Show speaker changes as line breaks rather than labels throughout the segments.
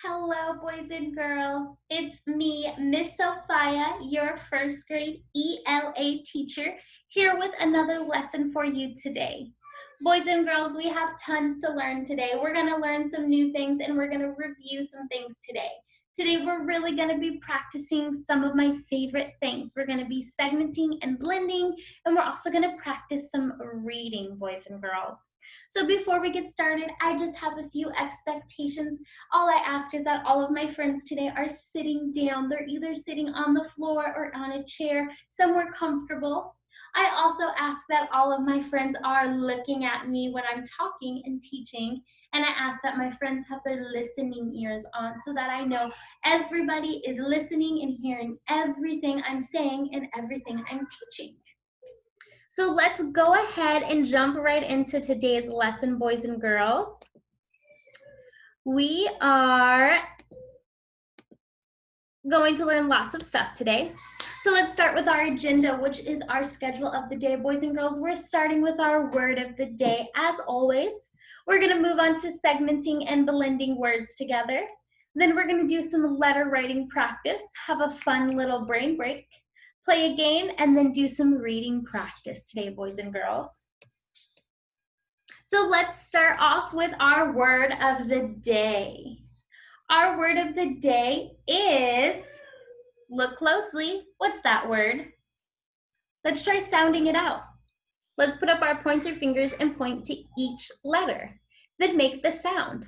Hello, boys and girls. It's me, Miss Sophia, your first grade ELA teacher, here with another lesson for you today. Boys and girls, we have tons to learn today. We're going to learn some new things and we're going to review some things today. Today, we're really going to be practicing some of my favorite things. We're going to be segmenting and blending, and we're also going to practice some reading, boys and girls. So before we get started, I just have a few expectations. All I ask is that all of my friends today are sitting down. They're either sitting on the floor or on a chair, somewhere comfortable. I also ask that all of my friends are looking at me when I'm talking and teaching. And I ask that my friends have their listening ears on so that I know everybody is listening and hearing everything I'm saying and everything I'm teaching. So let's go ahead and jump right into today's lesson, boys and girls. We are going to learn lots of stuff today. So let's start with our agenda, which is our schedule of the day. Boys and girls, we're starting with our word of the day. As always, we're going to move on to segmenting and blending words together. Then we're going to do some letter writing practice, have a fun little brain break, play a game, and then do some reading practice today, boys and girls. So let's start off with our word of the day. Our word of the day is, look closely, what's that word? Let's try sounding it out. Let's put up our pointer fingers and point to each letter. Then make the sound.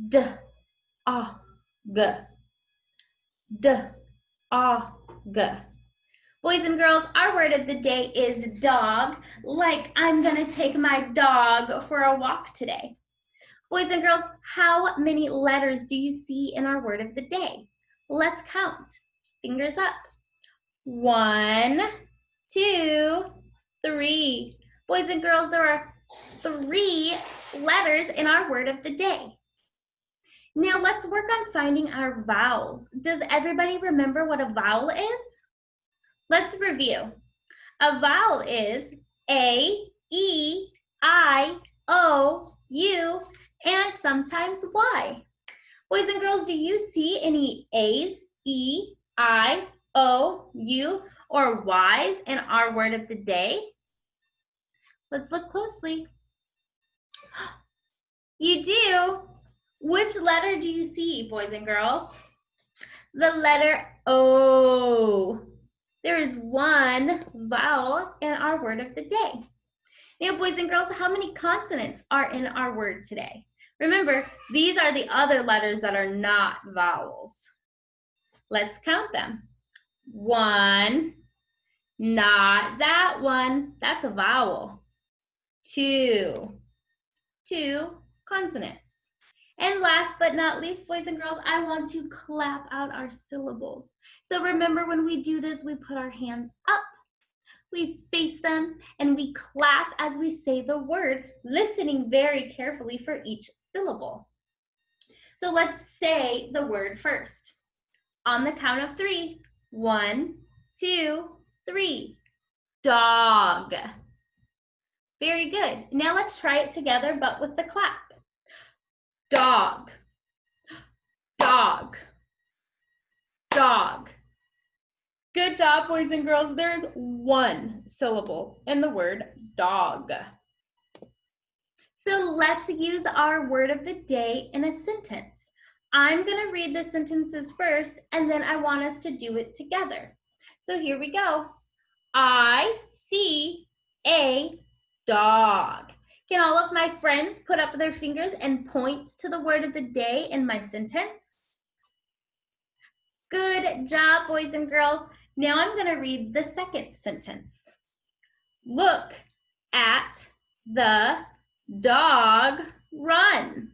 D, A, G. D, A, G. Boys and girls, our word of the day is dog, like I'm gonna take my dog for a walk today. Boys and girls, how many letters do you see in our word of the day? Let's count. Fingers up. 1, 2, 3. Boys and girls, there are 3 letters in our word of the day. Now let's work on finding our vowels. Does everybody remember what a vowel is? Let's review. A vowel is A, E, I, O, U, and sometimes Y. Boys and girls, do you see any A's, E, I, O, U, or Y's in our word of the day? Let's look closely. You do. Which letter do you see, boys and girls? The letter O. There is one vowel in our word of the day. Now, boys and girls, how many consonants are in our word today? Remember, these are the other letters that are not vowels. Let's count them. 1, not that one, that's a vowel. 2 consonants. And last but not least, boys and girls, I want to clap out our syllables. So remember, when we do this, we put our hands up, we face them, and we clap as we say the word, listening very carefully for each syllable. So let's say the word first. On the count of 3. 1, 2, 3. Dog. Very good. Now let's try it together, but with the clap. Dog. Dog. Dog. Good job, boys and girls. There is 1 syllable in the word dog. So let's use our word of the day in a sentence. I'm going to read the sentences first, and then I want us to do it together. So here we go. I see a dog. Can all of my friends put up their fingers and point to the word of the day in my sentence? Good job, boys and girls. Now I'm going to read the second sentence. Look at the dog run.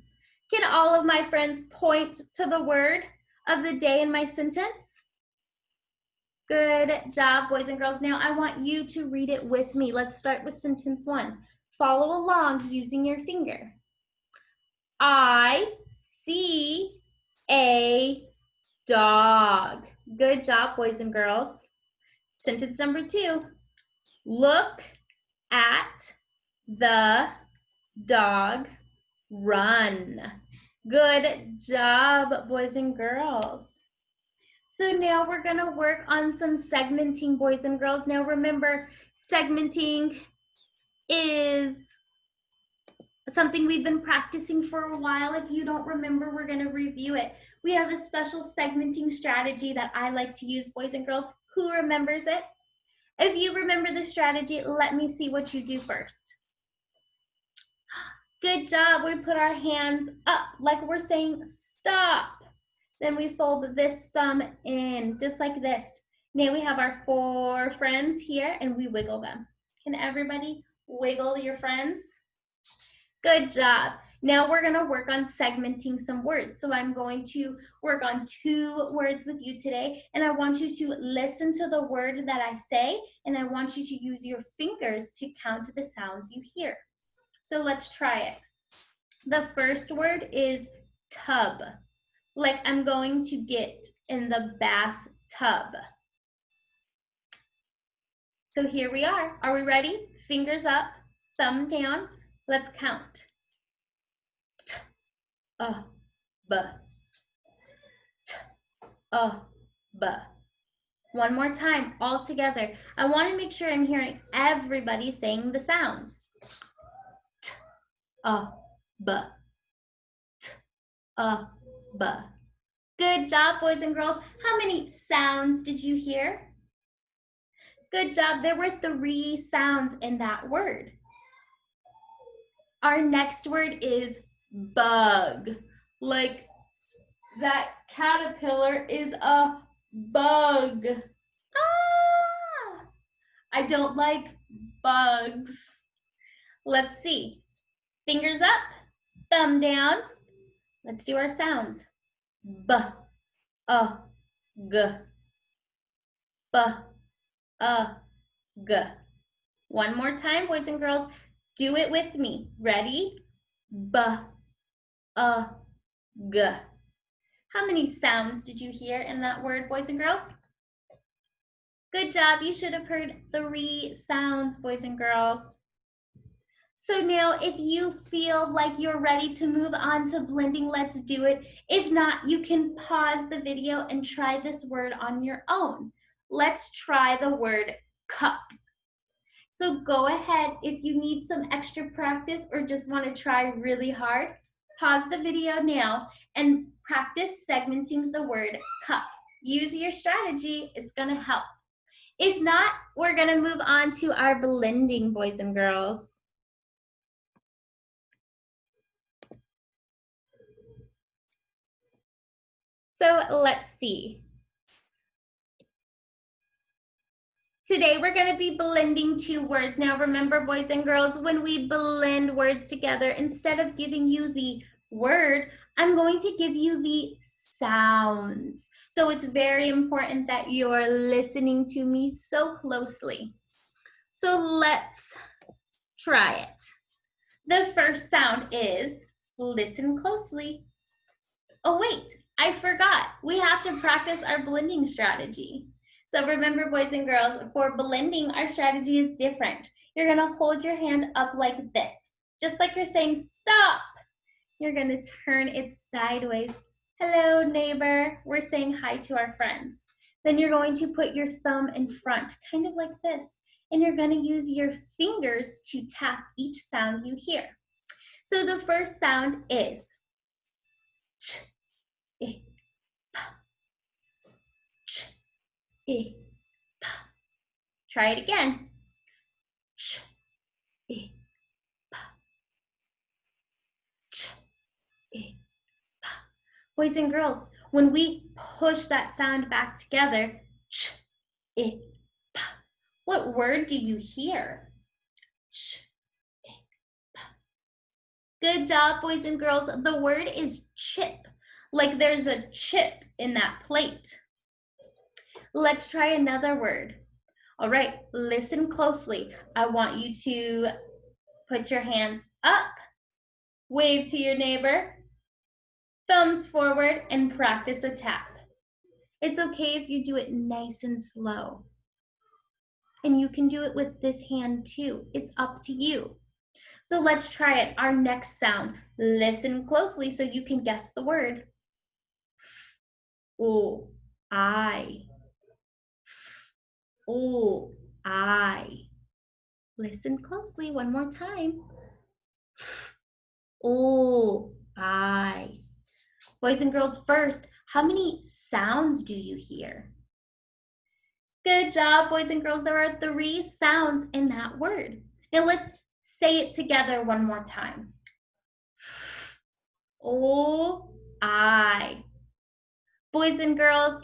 Can all of my friends point to the word of the day in my sentence? Good job, boys and girls. Now I want you to read it with me. Let's start with sentence 1. Follow along using your finger. I see a dog. Good job, boys and girls. Sentence number 2. Look at the dog run. Good job, boys and girls. So now we're gonna work on some segmenting, boys and girls. Now remember, segmenting is something we've been practicing for a while. If you don't remember, we're gonna review it. We have a special segmenting strategy that I like to use, boys and girls. Who remembers it? If you remember the strategy, let me see what you do first. Good job. We put our hands up like we're saying stop. Then we fold this thumb in just like this. Now we have our 4 friends here and we wiggle them. Can everybody wiggle your friends? Good job. Now we're gonna work on segmenting some words. So I'm going to work on 2 words with you today, and I want you to listen to the word that I say, and I want you to use your fingers to count the sounds you hear. So let's try it. The first word is tub. Like I'm going to get in the bathtub. So here we are. Are we ready? Fingers up, thumb down. Let's count. T, b. T, b. One more time, all together. I want to make sure I'm hearing everybody saying the sounds. T, b. T, b. Good job, boys and girls. How many sounds did you hear? Good job. There were 3 sounds in that word. Our next word is bug. Like that caterpillar is a bug. Ah! I don't like bugs. Let's see. Fingers up, thumb down. Let's do our sounds. B, g. B, g. One more time, boys and girls. Do it with me. Ready? B, g. How many sounds did you hear in that word, boys and girls? Good job. You should have heard 3 sounds, boys and girls. So now if you feel like you're ready to move on to blending, let's do it. If not, you can pause the video and try this word on your own. Let's try the word cup. So go ahead, if you need some extra practice or just want to try really hard, pause the video now and practice segmenting the word cup. Use your strategy, it's going to help. If not, we're going to move on to our blending, boys and girls. So let's see. Today we're going to be blending 2 words. Now remember, boys and girls, when we blend words together, instead of giving you the word, I'm going to give you the sounds. So it's very important that you're listening to me so closely. So let's try it. The first sound is, listen closely. Oh wait, I forgot. We have to practice our blending strategy. So remember, boys and girls, for blending, our strategy is different. You're gonna hold your hand up like this. Just like you're saying stop, you're gonna turn it sideways. Hello, neighbor. We're saying hi to our friends. Then you're going to put your thumb in front, kind of like this. And you're gonna use your fingers to tap each sound you hear. So the first sound is ch, I, pa, ch, I, pa. Try it again. Ch, I, pa, ch, I, pa. Boys and girls, when we push that sound back together, ch, I, pa, what word do you hear? Ch, I, pa. Good job, boys and girls. The word is chip, like there's a chip in that plate. Let's try another word. All right, listen closely. I want you to put your hands up, wave to your neighbor, thumbs forward, and practice a tap. It's okay if you do it nice and slow. And you can do it with this hand too. It's up to you. So let's try it. Our next sound. Listen closely so you can guess the word. Ooh, I. Ooh, I. Listen closely one more time. Ooh, I. Boys and girls, first, how many sounds do you hear? Good job, boys and girls. There are 3 sounds in that word. Now let's say it together one more time. Oh, I. Boys and girls,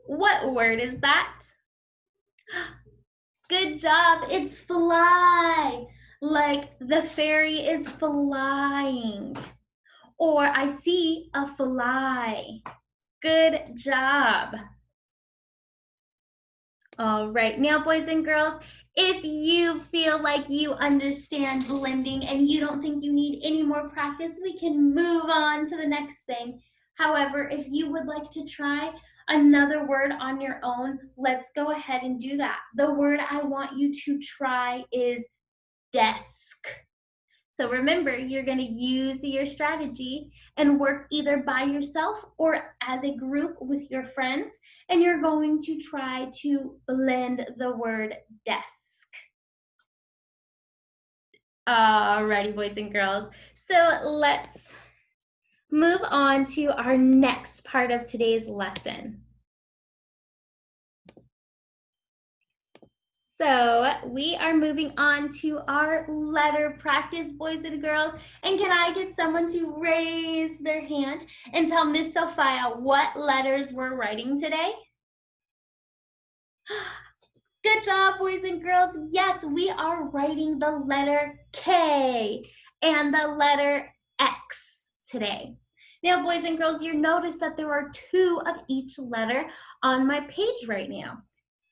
what word is that? Good job. It's fly. Like the fairy is flying. Or I see a fly. Good job. All right, now boys and girls, if you feel like you understand blending and you don't think you need any more practice, we can move on to the next thing. However, if you would like to try another word on your own, let's go ahead and do that. The word I want you to try is desk. So remember, you're going to use your strategy and work either by yourself or as a group with your friends, and you're going to try to blend the word desk. Alrighty, boys and girls. So let's move on to our next part of today's lesson. So we are moving on to our letter practice, boys and girls. And can I get someone to raise their hand and tell Miss Sophia what letters we're writing today? Good job, boys and girls. Yes, we are writing the letter K and the letter X today. Now, boys and girls, you notice that there are 2 of each letter on my page right now.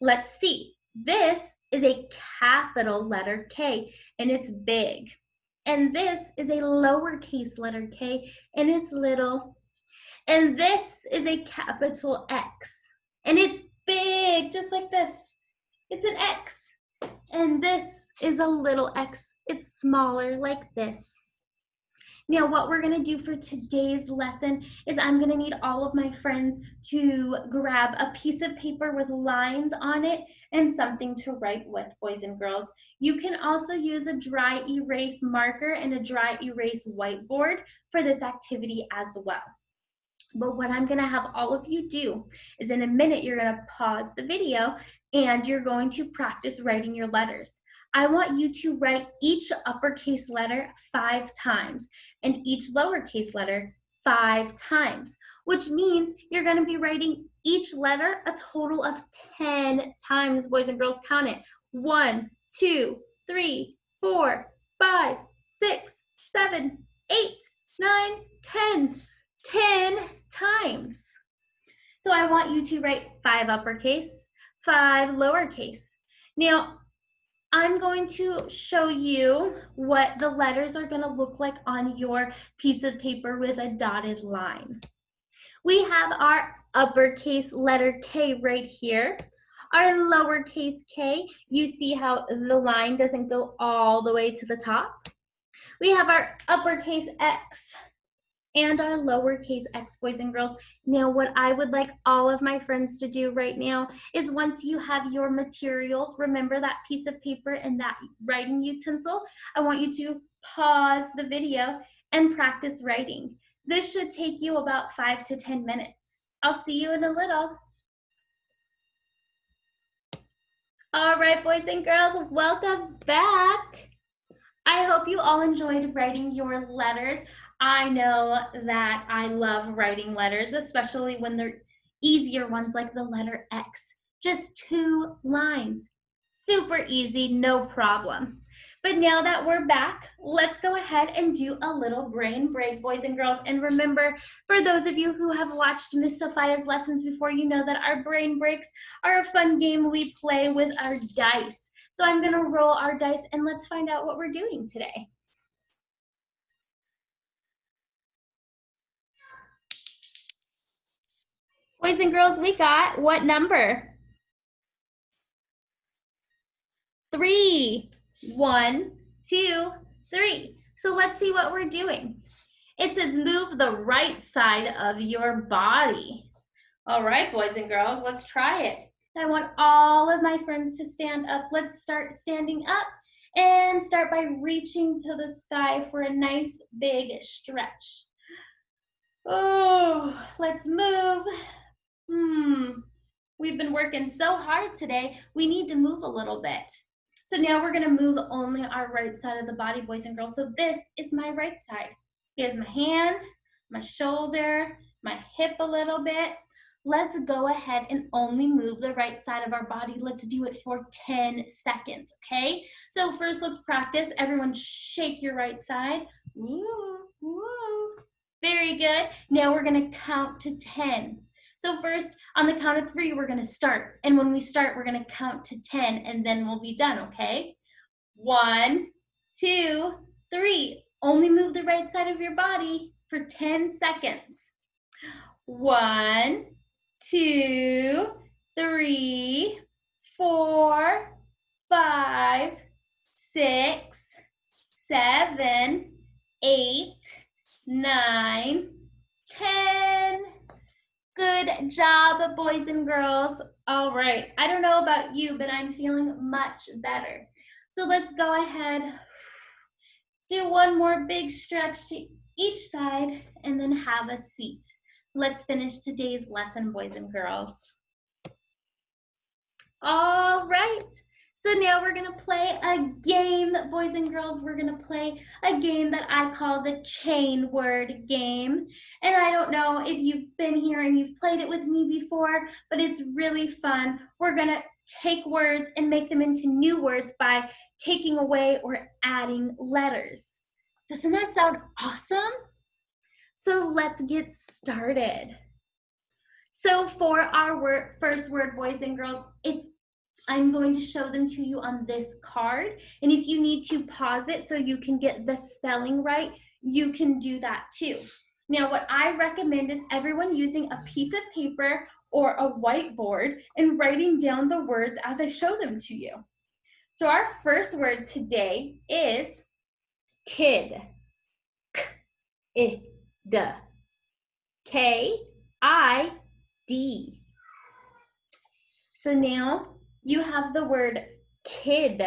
Let's see. This is a capital letter K, and it's big. And this is a lowercase letter K, and it's little. And this is a capital X, and it's big, just like this. It's an X. And this is a little x. It's smaller, like this. Now, what we're going to do for today's lesson is I'm going to need all of my friends to grab a piece of paper with lines on it and something to write with, boys and girls. You can also use a dry erase marker and a dry erase whiteboard for this activity as well. But what I'm going to have all of you do is in a minute, you're going to pause the video and you're going to practice writing your letters. I want you to write each uppercase letter 5 times and each lowercase letter 5 times, which means you're going to be writing each letter a total of 10 times. Boys and girls, count it. 1, 2, 3, 4, 5, 6, 7, 8, 9, 10. 10 times. So I want you to write 5 uppercase, 5 lowercase. Now, I'm going to show you what the letters are going to look like on your piece of paper with a dotted line. We have our uppercase letter K right here. Our lowercase k, you see how the line doesn't go all the way to the top. We have our uppercase X and our lowercase x, boys and girls. Now, what I would like all of my friends to do right now is once you have your materials, remember that piece of paper and that writing utensil, I want you to pause the video and practice writing. This should take you about 5 to 10 minutes. I'll see you in a little. All right, boys and girls, welcome back. I hope you all enjoyed writing your letters. I know that I love writing letters, especially when they're easier ones like the letter X. Just 2 lines. Super easy, no problem. But now that we're back, let's go ahead and do a little brain break, boys and girls. And remember, for those of you who have watched Miss Sophia's lessons before, you know that our brain breaks are a fun game we play with our dice. So I'm gonna roll our dice and let's find out what we're doing today. Boys and girls, we got what number? 3. 1, 2, 3. So let's see what we're doing. It says move the right side of your body. All right, boys and girls, let's try it. I want all of my friends to stand up. Let's start standing up and start by reaching to the sky for a nice big stretch. Oh, let's move. We've been working so hard today. We need to move a little bit. So now we're gonna move only our right side of the body, boys and girls. So this is my right side. Here's my hand, my shoulder, my hip a little bit. Let's go ahead and only move the right side of our body. Let's do it for 10 seconds, okay? So first let's practice. Everyone shake your right side. Woo, woo. Very good. Now we're gonna count to 10. So first, on the count of 3, we're gonna start. And when we start, we're gonna count to 10 and then we'll be done, okay? 1, 2, 3. Only move the right side of your body for 10 seconds. 1, 2, 3, 4, 5, 6, 7, 8, 9, 10. Good job, boys and girls. All right, I don't know about you, but I'm feeling much better. So let's go ahead, do one more big stretch to each side, and then have a seat. Let's finish today's lesson, boys and girls. All right. So now we're gonna play a game, boys and girls. We're gonna play a game that I call the chain word game. And I don't know if you've been here and you've played it with me before, but it's really fun. We're gonna take words and make them into new words by taking away or adding letters. Doesn't that sound awesome? So let's get started. So for our first word, boys and girls, I'm going to show them to you on this card. And if you need to pause it so you can get the spelling right, you can do that too. Now, what I recommend is everyone using a piece of paper or a whiteboard and writing down the words as I show them to you. So our first word today is kid. K-I-D. K-I-D. So now you have the word kid,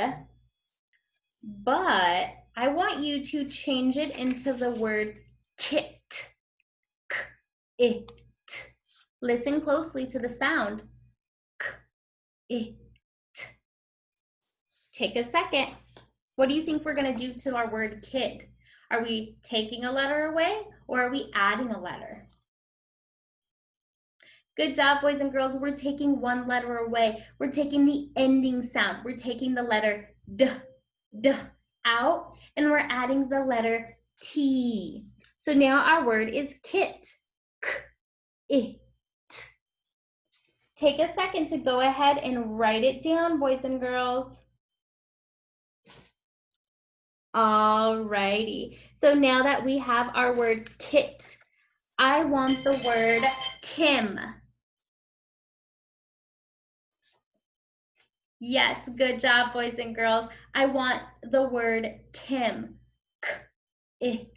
but I want you to change it into the word kit. K-it. Listen closely to the sound. K-it. Take a second. What do you think we're going to do to our word kid? Are we taking a letter away or are we adding a letter? Good job, boys and girls. We're taking one letter away. We're taking the ending sound. We're taking the letter D out, and we're adding the letter T. So now our word is kit. K-it. Take a second to go ahead and write it down, boys and girls. All righty. So now that we have our word kit, I want the word Kim. Yes, good job, boys and girls. I want the word Kim. K-I-M.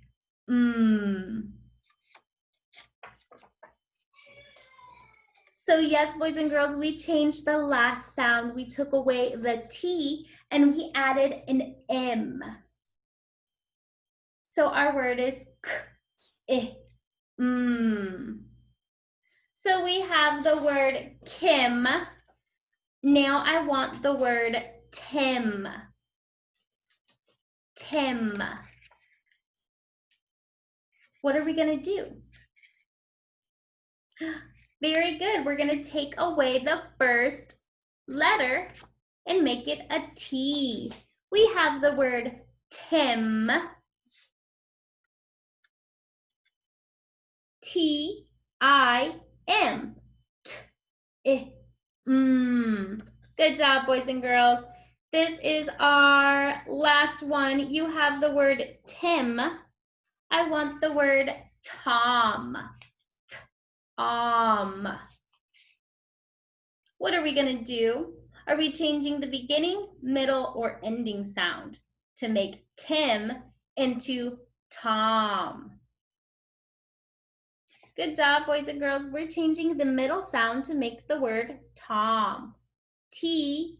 So yes, boys and girls, we changed the last sound. We took away the T and we added an M. So our word is K-I-M. So we have the word Kim. Now I want the word Tim. Tim. What are we going to do? Very good. We're going to take away the first letter and make it a T. We have the word Tim. T-I-M. T-I-M. Good job, boys and girls. This is our last one. You have the word Tim. I want the word Tom. Tom. What are we going to do? Are we changing the beginning, middle, or ending sound to make Tim into Tom. Good job, boys and girls. We're changing the middle sound to make the word Tom. T-O-M.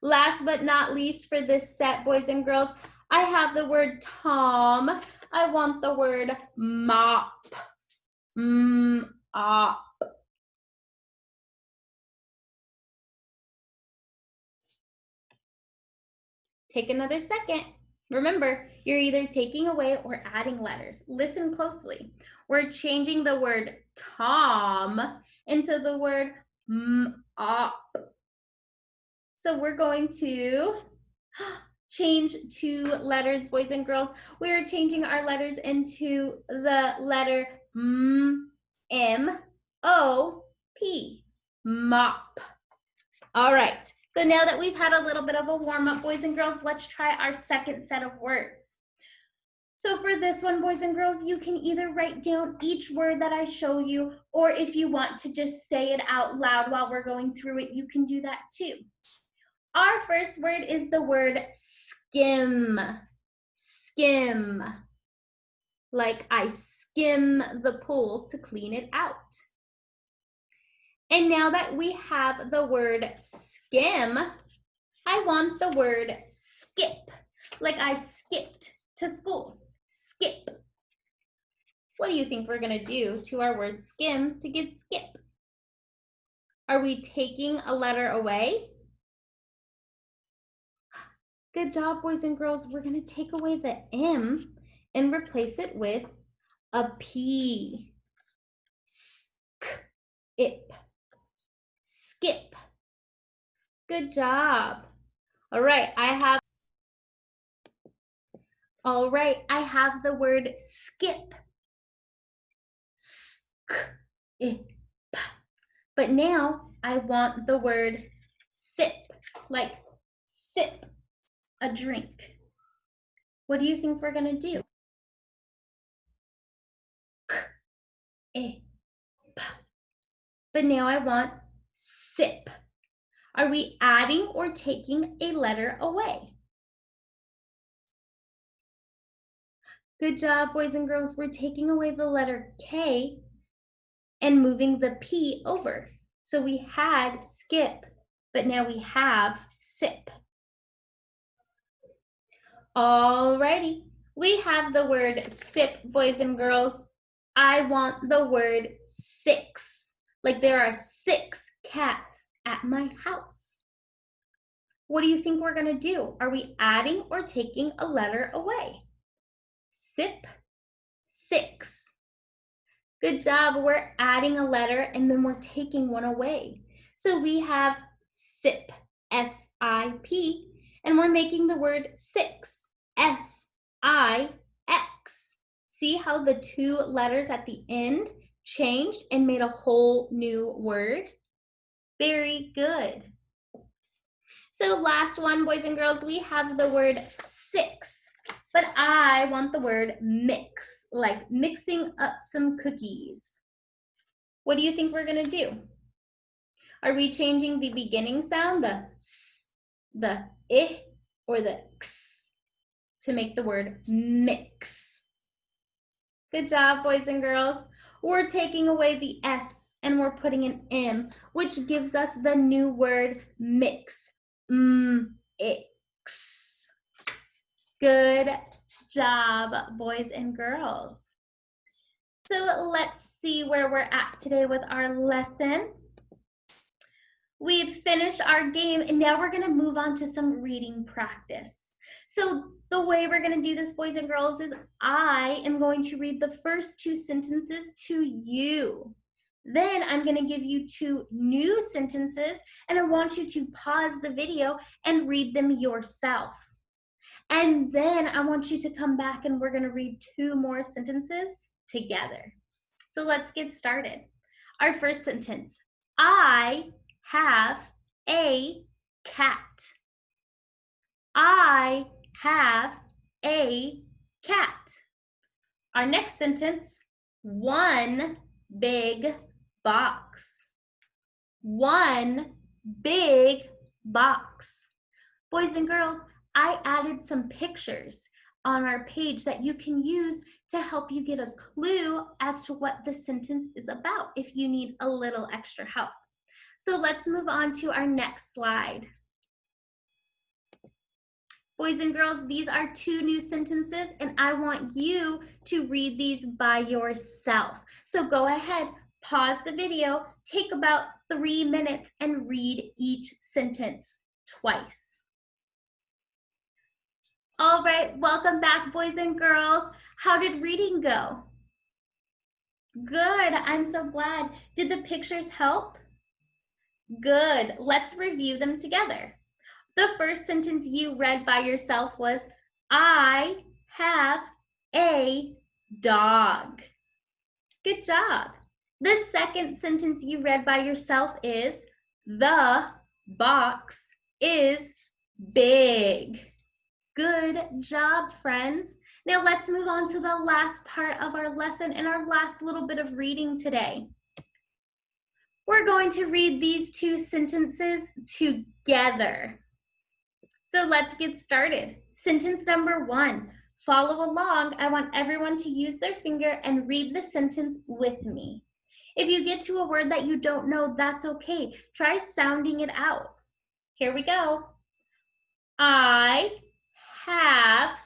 Last but not least for this set, boys and girls, I have the word Tom. I want the word mop. Mop. Take another second. Remember, you're either taking away or adding letters. Listen closely. We're changing the word Tom into the word mop. So we're going to change 2 letters, boys and girls. We are changing our letters into the letter M-O-P, mop. All right, so now that we've had a little bit of a warm up, boys and girls, let's try our second set of words. So for this one, boys and girls, you can either write down each word that I show you, or if you want to just say it out loud while we're going through it, you can do that too. Our first word is the word skim. Skim. Like I skim the pool to clean it out. And now that we have the word skim, I want the word skip. Like I skipped to school. Skip. What do you think we're going to do to our word skim to get skip? Are we taking a letter away? Good job, boys and girls. We're going to take away the M and replace it with a P. Skip. Skip. Good job. All right, I have the word skip. Skip. But now I want the word sip, like sip a drink. What do you think we're going to do? But now I want sip. Are we adding or taking a letter away? Good job, boys and girls. We're taking away the letter K and moving the P over. So we had skip, but now we have sip. Alrighty, we have the word sip, boys and girls. I want the word 6, like there are 6 cats at my house. What do you think we're gonna do? Are we adding or taking a letter away? Sip, 6. Good job, we're adding a letter and then we're taking one away. So we have sip, S-I-P, and we're making the word 6, S-I-X. See how the 2 letters at the end changed and made a whole new word? Very good. So last one, boys and girls, we have the word 6, but I want the word mix, like mixing up some cookies. What do you think we're gonna do? Are we changing the beginning sound, the s, the I, or the x, to make the word mix? Good job, boys and girls. We're taking away the S and we're putting an M, which gives us the new word mix. X. Good job, boys and girls. So let's see where we're at today with our lesson. We've finished our game and now we're gonna move on to some reading practice. So the way we're gonna do this, boys and girls, is I am going to read the first 2 sentences to you. Then I'm gonna give you 2 new sentences and I want you to pause the video and read them yourself. And then I want you to come back and we're gonna read 2 more sentences together. So let's get started. Our first sentence, I have a cat. I have a cat. Our next sentence, 1 big box. 1 big box. Boys and girls, I added some pictures on our page that you can use to help you get a clue as to what the sentence is about if you need a little extra help. So let's move on to our next slide. Boys and girls, these are 2 new sentences and I want you to read these by yourself. So go ahead, pause the video, take about 3 minutes and read each sentence twice. All right, welcome back, boys and girls. How did reading go? Good, I'm so glad. Did the pictures help? Good, let's review them together. The first sentence you read by yourself was, I have a dog. Good job. The second sentence you read by yourself is, the box is big. Good job, friends. Now let's move on to the last part of our lesson and our last little bit of reading today. We're going to read these 2 sentences together. So let's get started. Sentence number 1. Follow along. I want everyone to use their finger and read the sentence with me. If you get to a word that you don't know, that's okay. Try sounding it out. Here we go. I have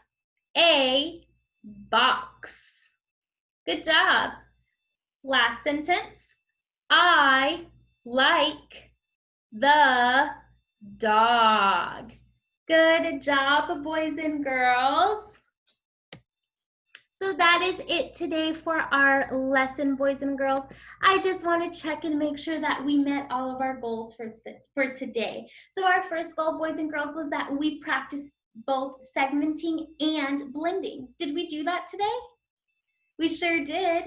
a box. Good job. Last sentence. I like the dog. Good job, boys and girls. So that is it today for our lesson, boys and girls. I just want to check and make sure that we met all of our goals for today. So our first goal, boys and girls, was that we practice both segmenting and blending. Did we do that today? We sure did.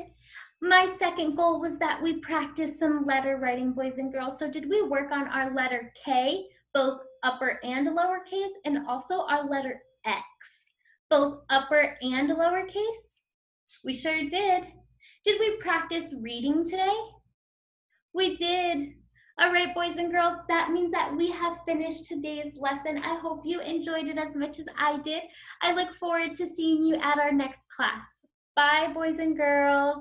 My second goal was that we practice some letter writing, boys and girls. So did we work on our letter K, both upper and lowercase, and also our letter X, both upper and lowercase? We sure did. Did we practice reading today? We did. All right, boys and girls, that means that we have finished today's lesson. I hope you enjoyed it as much as I did. I look forward to seeing you at our next class. Bye, boys and girls.